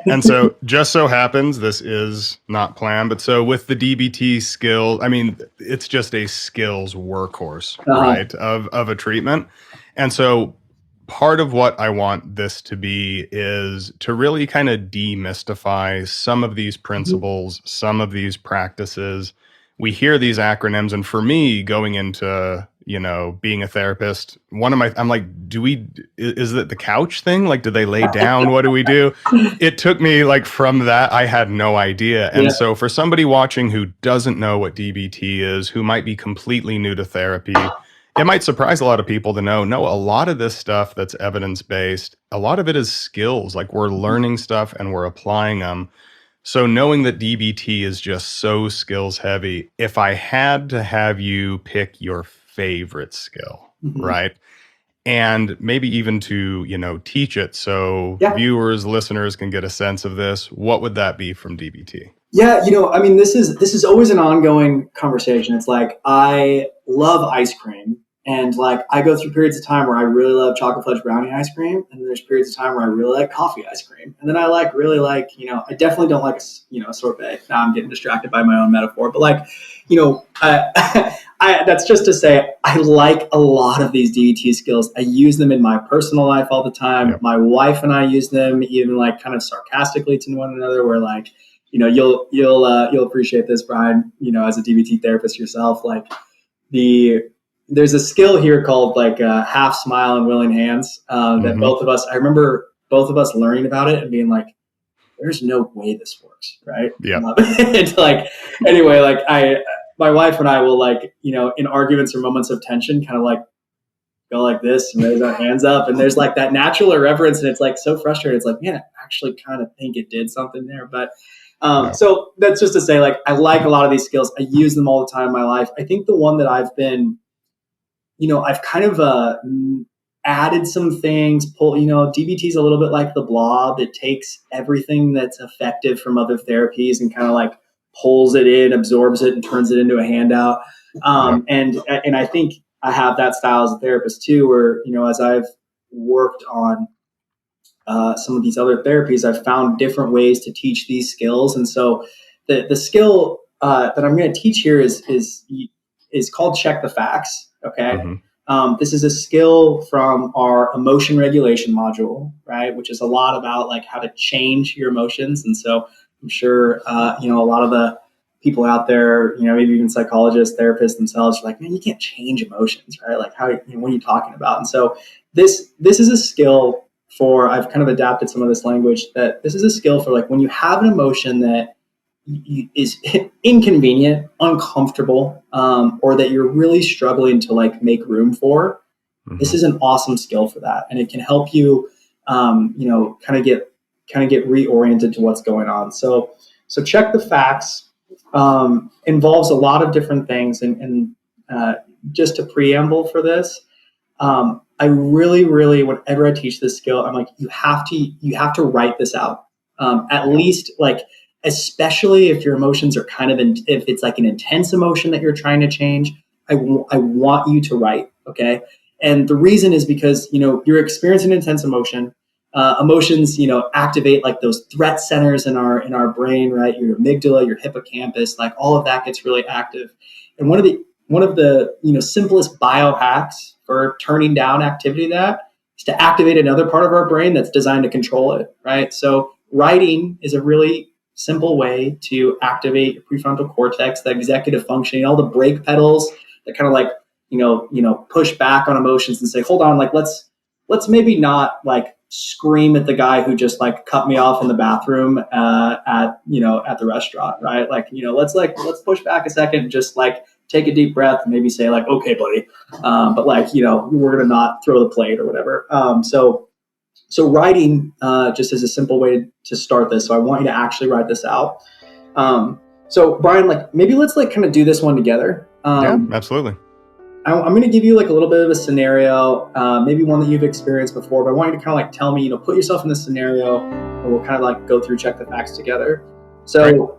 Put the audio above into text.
And so just so happens, this is not planned, but so with the DBT skill, I mean, it's just a skills workhorse, right, of a treatment. And so part of what I want this to be is to really kind of demystify some of these principles, some of these practices. We hear these acronyms, and for me, going into being a therapist, I'm like, is it the couch thing? Like, do they lay down? What do we do? It took me like from that, I had no idea. And so for somebody watching who doesn't know what DBT is, who might be completely new to therapy, it might surprise a lot of people to know, no, a lot of this stuff that's evidence-based, a lot of it is skills. Like, we're learning stuff and we're applying them. So knowing that DBT is just so skills heavy, if I had to have you pick your favorite skill, right? And maybe even to, teach it so viewers, listeners can get a sense of this, what would that be from DBT? Yeah, I mean, this is always an ongoing conversation. It's like, I love ice cream. And like, I go through periods of time where I really love chocolate fudge brownie ice cream. And then there's periods of time where I really like coffee ice cream. And then I really like, I definitely don't like, a sorbet. Now I'm getting distracted by my own metaphor, but like, that's just to say, I like a lot of these DBT skills. I use them in my personal life all the time. Yep. My wife and I use them even like kind of sarcastically to one another, where like, you'll appreciate this, Brian, as a DBT therapist yourself, like there's a skill here called like half smile and willing hands that both of us, I remember both of us learning about it and being like, there's no way this works. Right. Yeah. It's like, anyway, like my wife and I will like, in arguments or moments of tension, kind of like go like this and raise our hands up. And there's like that natural irreverence. And it's like so frustrating. It's like, man, I actually kind of think it did something there. But so that's just to say, like, I like a lot of these skills. I use them all the time in my life. I think the one that I've been, I've kind of added some things, DBT is a little bit like the blob. It takes everything that's effective from other therapies and kind of like pulls it in, absorbs it, and turns it into a handout. And I think I have that style as a therapist too, where, as I've worked on some of these other therapies, I've found different ways to teach these skills. And so the skill that I'm going to teach here is called check the facts. Okay. This is a skill from our emotion regulation module, right? Which is a lot about like how to change your emotions. And so I'm sure, a lot of the people out there, maybe even psychologists, therapists themselves are like, man, you can't change emotions, right? Like what are you talking about? And so this is a skill for, I've kind of adapted some of this language, that this is a skill for like when you have an emotion that is inconvenient, uncomfortable, or that you're really struggling to like make room for. This is an awesome skill for that. And it can help you, kind of get reoriented to what's going on. So check the facts, involves a lot of different things. And just to preamble for this, I really, whenever I teach this skill, I'm like, you have to write this out. At least like, especially if your emotions are kind of, if it's like an intense emotion that you're trying to change, I want you to write. Okay. And the reason is because, you're experiencing intense emotion. Emotions, activate like those threat centers in our brain, right? Your amygdala, your hippocampus, like all of that gets really active. And one of the simplest biohacks for turning down activity that is to activate another part of our brain that's designed to control it, right? So writing is a really simple way to activate your prefrontal cortex, the executive functioning, all the brake pedals that kind of like, push back on emotions and say, hold on, like let's maybe not like scream at the guy who just like cut me off in the bathroom at the restaurant, right? Like, let's push back a second and just like take a deep breath and maybe say like, okay, buddy. But like, we're going to not throw the plate or whatever. So writing just is a simple way to start this. So I want you to actually write this out. So Brian, like maybe let's like kind of do this one together. Yeah, absolutely. I'm going to give you like a little bit of a scenario, maybe one that you've experienced before, but I want you to kind of like tell me, put yourself in this scenario and we'll kind of like go through, check the facts together. So